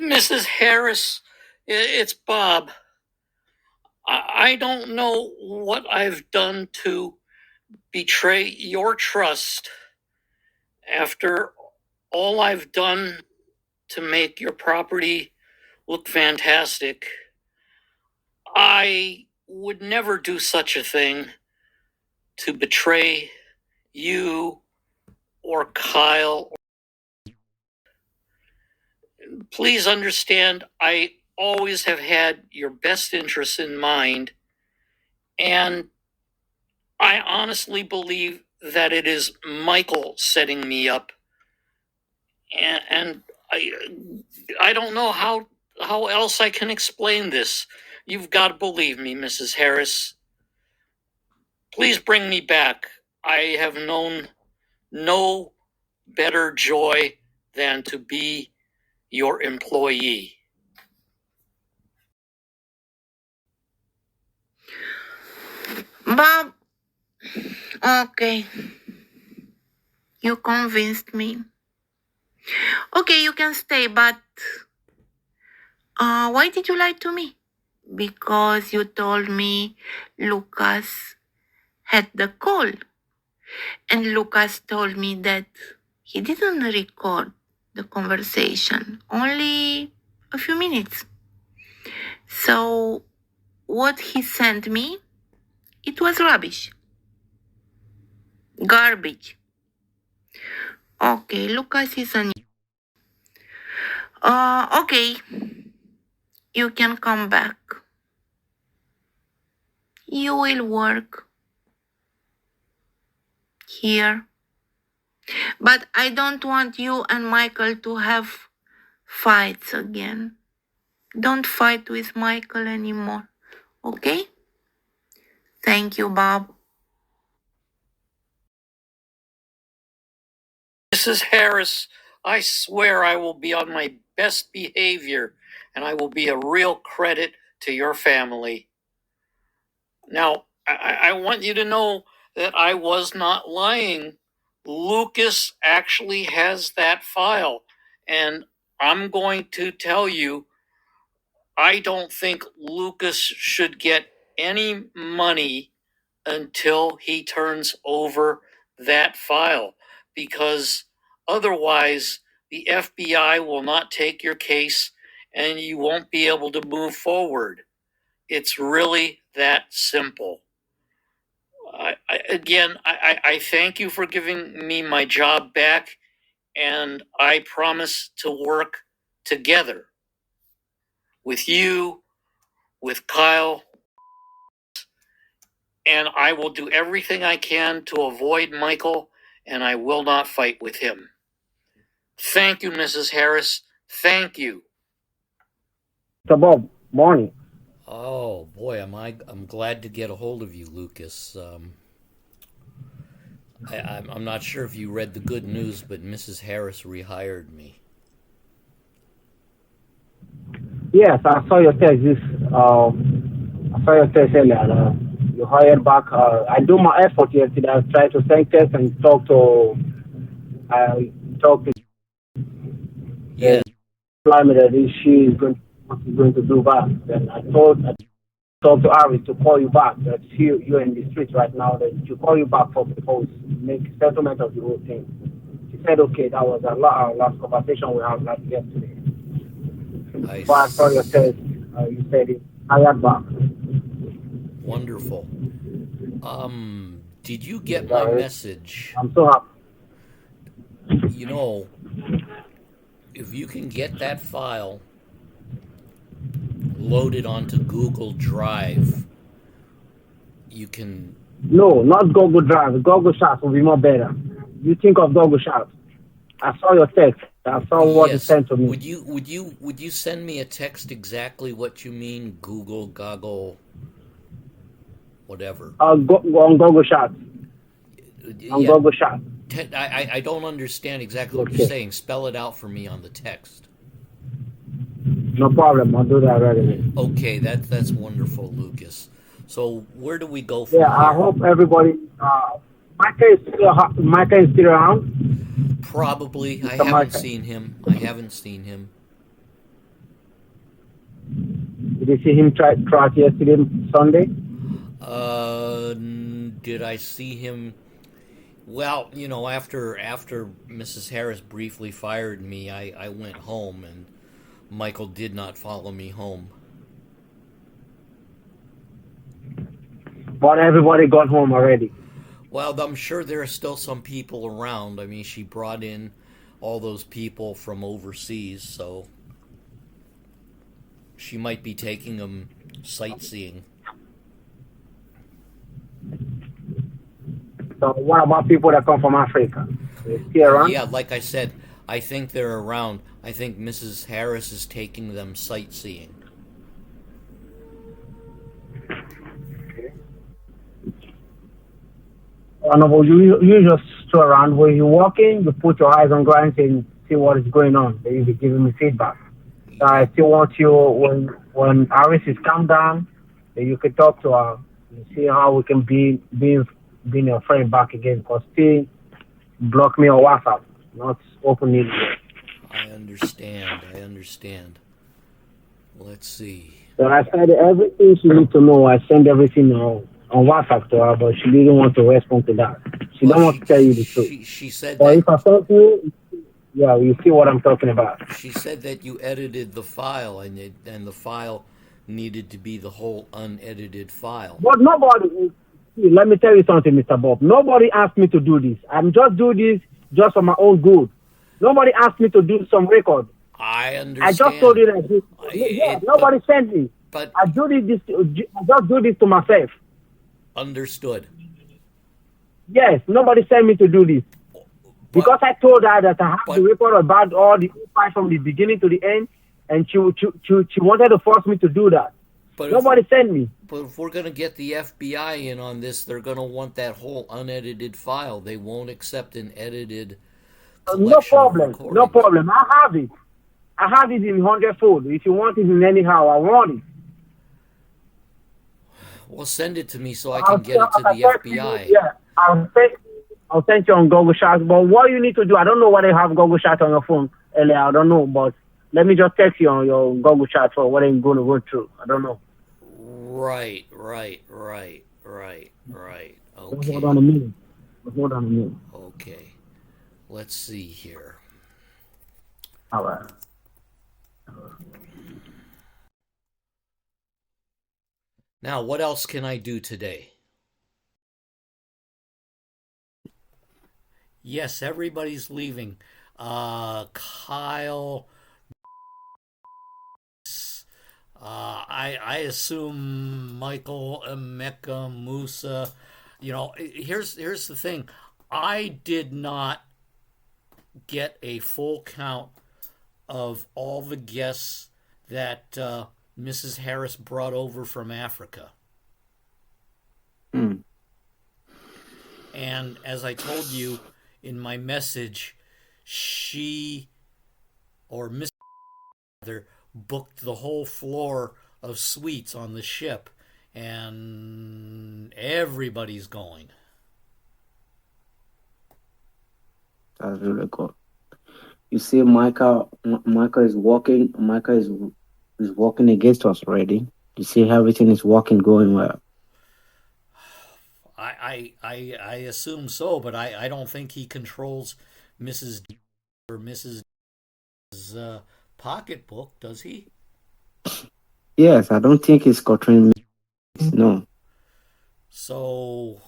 Mrs. Harris, it's Bob. I don't know what I've done to betray your trust after all I've done to make your property look fantastic. I would never do such a thing to betray you or Kyle. Please understand, I always have had your best interests in mind, and I honestly believe that it is Michael setting me up, and I don't know how else I can explain this. You've got to believe me, Mrs. Harris. Please bring me back. I have known no better joy than to be your employee. Bob, okay. You convinced me. Okay, you can stay, but why did you lie to me? Because you told me Lucas had the call. And Lucas told me that he didn't record the conversation, only a few minutes. So what he sent me, it was rubbish. Garbage. Okay, Lucas is an... okay. You can come back. You will work here. But I don't want you and Michael to have fights again. Don't fight with Michael anymore, okay? Thank you, Bob. Mrs. Harris, I swear I will be on my best behavior, and I will be a real credit to your family. Now, I want you to know that I was not lying. Lucas actually has that file, and I'm going to tell you, I don't think Lucas should get any money until he turns over that file, because otherwise the FBI will not take your case and you won't be able to move forward. It's really that simple. I thank you for giving me my job back, and I promise to work together with you, with Kyle, and I will do everything I can to avoid Michael, and I will not fight with him. Thank you, Mrs. Harris. Thank you. So Bob, morning. Oh boy, I'm glad to get a hold of you, Lucas. I'm not sure if you read the good news, but Mrs. Harris rehired me. Yes, I saw your text. I saw your text earlier. You hired back. I do my effort yesterday. I tried to send text and talk to. Yes. Reply me that she is going to do back. Then I talked to Ari to call you back. That you're in the street right now. That you call you back for proposed make settlement of the whole thing. She said okay. That was our last conversation we had like yesterday. But I saw your text. You said it. Hired back. Wonderful. Did you get my message? I'm so happy. You know, if you can get that file loaded onto Google Drive, you can... No, not Google Drive. Google Sheets will be more better. You think of Google Sheets. I saw your text. I saw what you sent to me. Would you send me a text exactly what you mean? Google, goggle, whatever. On Google Sheets. On Google Sheets. I don't understand exactly what you're saying. Spell it out for me on the text. No problem. I'll do that right away. Okay, that's wonderful, Lucas. So where do we go from here? I hope everybody. Michael is still around. Probably. I haven't seen him. you see him track yesterday, Sunday? Did I see him? Well, after Mrs. Harris briefly fired me, I went home, and Michael did not follow me home. But everybody got home already. Well, I'm sure there are still some people around. I mean, she brought in all those people from overseas, so she might be taking them sightseeing. So what about people that come from Africa? They still around? Yeah, like I said, I think they're around. I think Mrs. Harris is taking them sightseeing. No, but you just stroll around. When you're walking, you put your eyes on ground and see what is going on. Then you be giving me feedback. So I still want you, when Iris is calm down, then you can talk to her and see how we can be your friend back again. Because still block me on WhatsApp, not open it. I understand. Let's see. So I said everything she needs to know. I send everything on WhatsApp to her, but she didn't want to respond to that. She don't want to tell you the truth. She said But that. if I talk to you, yeah, you see what I'm talking about. She said that you edited the file, and the file needed to be the whole unedited file. But nobody, let me tell you something, Mr. Bob. Nobody asked me to do this. I'm just doing this just for my own good. Nobody asked me to do some record. I understand. I just told you that. Nobody sent me. But I just do this to myself. Understood. Yes, nobody sent me to do this. Because I told her that I have the record about all the files from the beginning to the end, and she wanted to force me to do that. But nobody sent me. But if we're going to get the FBI in on this, they're going to want that whole unedited file. They won't accept an edited No problem. I have it. I have it in 100-fold. If you want it in anyhow, I want it. Well, send it to me so I can get it to the FBI. Yeah, I'll send you on Google Chat. But what you need to do, I don't know whether you have Google Chat on your phone earlier. I don't know, but let me just text you on your Google Chat for what I'm going to go through. I don't know. Right. Okay. Hold on a minute. Okay. Let's see here. All right. Now, what else can I do today? Yes, everybody's leaving. Kyle. I assume Michael, Emeka, Musa. Here's the thing. I did not get a full count of all the guests that Mrs. Harris brought over from Africa. And as I told you in my message, she, or Miss rather, booked the whole floor of suites on the ship, and everybody's going. That's really good. You see, Micah is walking. Micah is walking against us already. You see, everything is going well. I assume so, but I don't think he controls Mrs. D or Mrs. D's pocketbook, does he? Yes, I don't think he's controlling. No. So,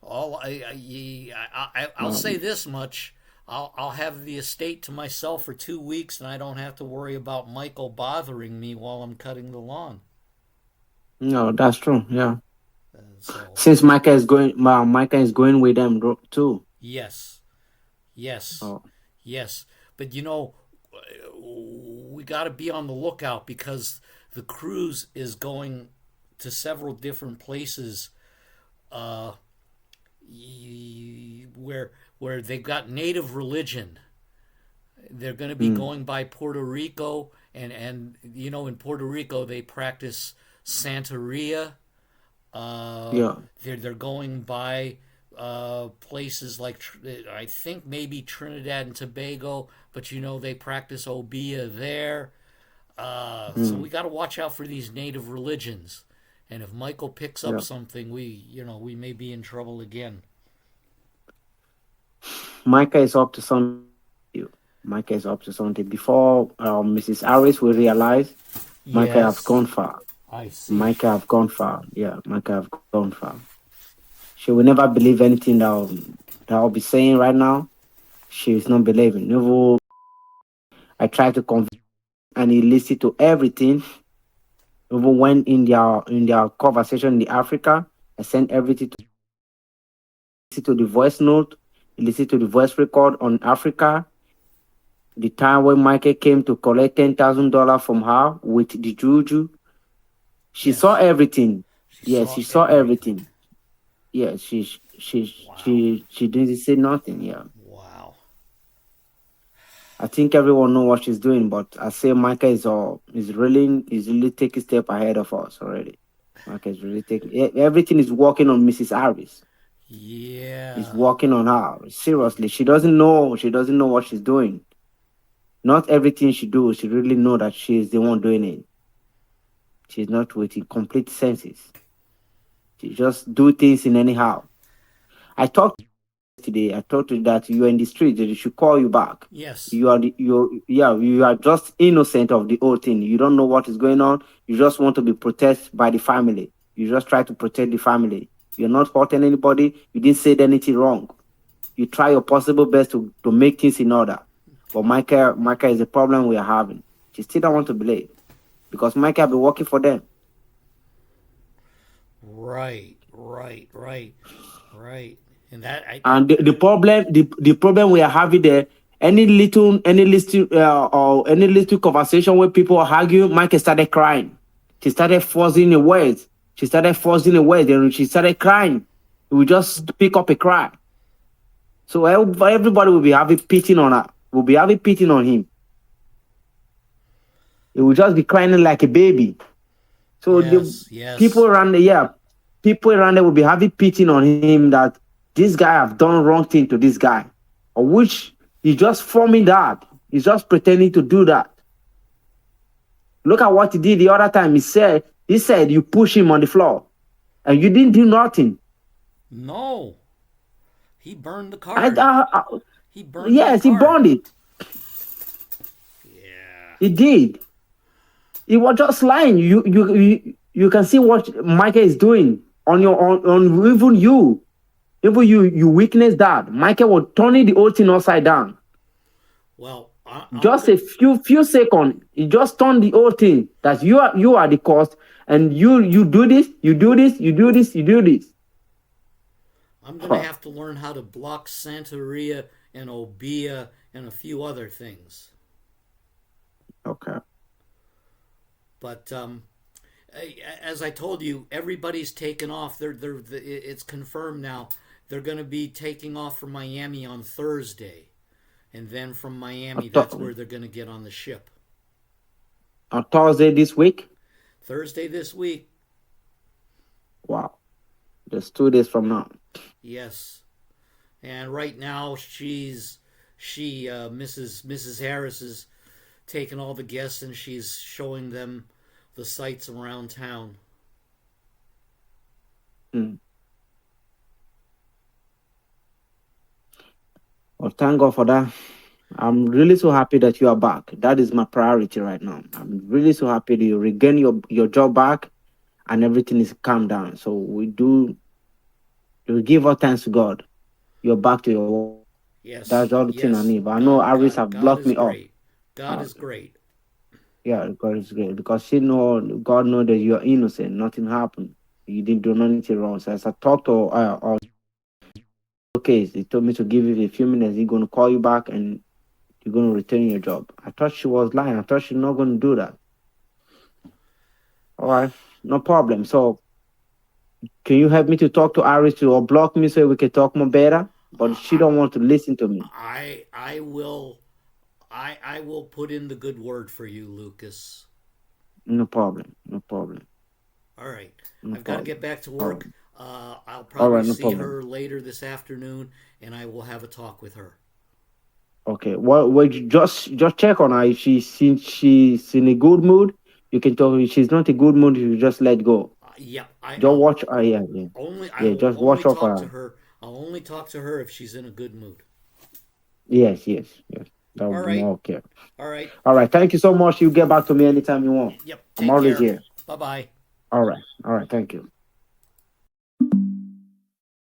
I'll say this much: I'll have the estate to myself for 2 weeks, and I don't have to worry about Michael bothering me while I'm cutting the lawn. No, that's true. Yeah. So, since Micah is going with them too. Yes. Oh. Yes. But we got to be on the lookout because the cruise is going to several different places where they've got native religion. They're going to be going by Puerto Rico, and in Puerto Rico they practice Santeria. They're going by places like I think maybe Trinidad and Tobago, but they practice Obeah there. So we got to watch out for these native religions. And if Michael picks up Yeah. something, we may be in trouble again. Micah is up to something. Micah is up to something. Before Mrs. Harris will realize, Micah have Yes, gone far. I see. Micah have gone far. Yeah, Micah have gone far. She will never believe anything that I'll be saying right now. She is not believing. Even I try to convince and he listened to everything. Even when in their conversation in the Africa, I sent everything to listen to the voice note, listen to the voice record on Africa. The time when Michael came to collect $10,000 from her with the juju, she Yes. saw everything. Yes, saw she saw everything. Yeah, Wow. she didn't say nothing. Yeah, Wow. I think everyone know what she's doing, but I say Michael is really taking step ahead of us already. Michael is really taking everything is working on Mrs. Harris. Is Yeah. working on her. Seriously, she doesn't know. She doesn't know what she's doing. Not everything she do, she really know that she is the one doing it. She's not with complete senses. She just do things in anyhow. I talked today. I told you that you are in the street. That they should call you back. Yes. You are just innocent of the whole thing. You don't know what is going on. You just want to be protected by the family. You just try to protect the family. You're not hurting anybody. You didn't say anything wrong. You try your possible best to make things in order. But Micah is the problem we are having. She still don't want to believe because Micah been working for them. Right. Right. And that And the problem we are having there, any little conversation where people are arguing, Micah started crying. She started forcing the words. And she started crying. We just pick up a cry. So everybody will be having pity on her. Will be having pity on him. He will just be crying like a baby. So yes. people around there will be having pity on him that this guy have done wrong thing to this guy, or which he's just forming that. He's just pretending to do that. Look at what he did the other time. He said you push him on the floor, and you didn't do nothing. No. He burned the I, card. I, I, He burned yes, that he card. burned it. Yeah. He did. He was just lying. You can see what Michael is doing on even you. Even you witness that. Michael was turning the whole thing upside down. Well, Just a few seconds, he just turned the whole thing that you are the cause, and you do this, you do this, you do this, you do this. I'm gonna have to learn how to block Santeria and Obia and a few other things. Okay. But as I told you, everybody's taken off. It's confirmed now. They're going to be taking off from Miami on Thursday, and then from Miami, that's where they're going to get on the ship. On Thursday this week. Thursday this week. Wow, just 2 days from now. Yes, and right now Mrs. Harris is taking all the guests and she's showing them the sights around town. Well, thank God for that. I'm really so happy that you are back. That is my priority right now. I'm really so happy that you regain your job back and everything is calmed down. So we give our thanks to God. You're back to your work. That's all the thing I need. But I know Aris have God blocked is me off. great. God is great. Yeah, God is great because God know that you are innocent. Nothing happened. You didn't do anything wrong. So as I talked to case, he told me to give you a few minutes. He's going to call you back and you're going to return your job. I thought she was lying. I thought she's not going to do that. All right, no problem. So can you help me to talk to Aris to block me so we can talk more better? But she don't want to listen to me. I will put in the good word for you, Lucas. No problem. No problem. All right. No I've got to problem. get back to work. I'll All probably right, no see problem. her later this afternoon, and I will have a talk with her. Okay. Well, just check on her. If she's in a good mood, you can talk. If she's not a good mood, you just let go. Yeah, Just watch. Yeah, yeah, I yeah. will Just only watch of talk to her. her. I'll only talk to her if she's in a good mood. Yes, yes, yes. That All would be right. more okay. All right. All right. Thank you so much. You get back to me anytime you want. Yep. I'm Take always care. here. Bye bye. All right. All right. Thank you.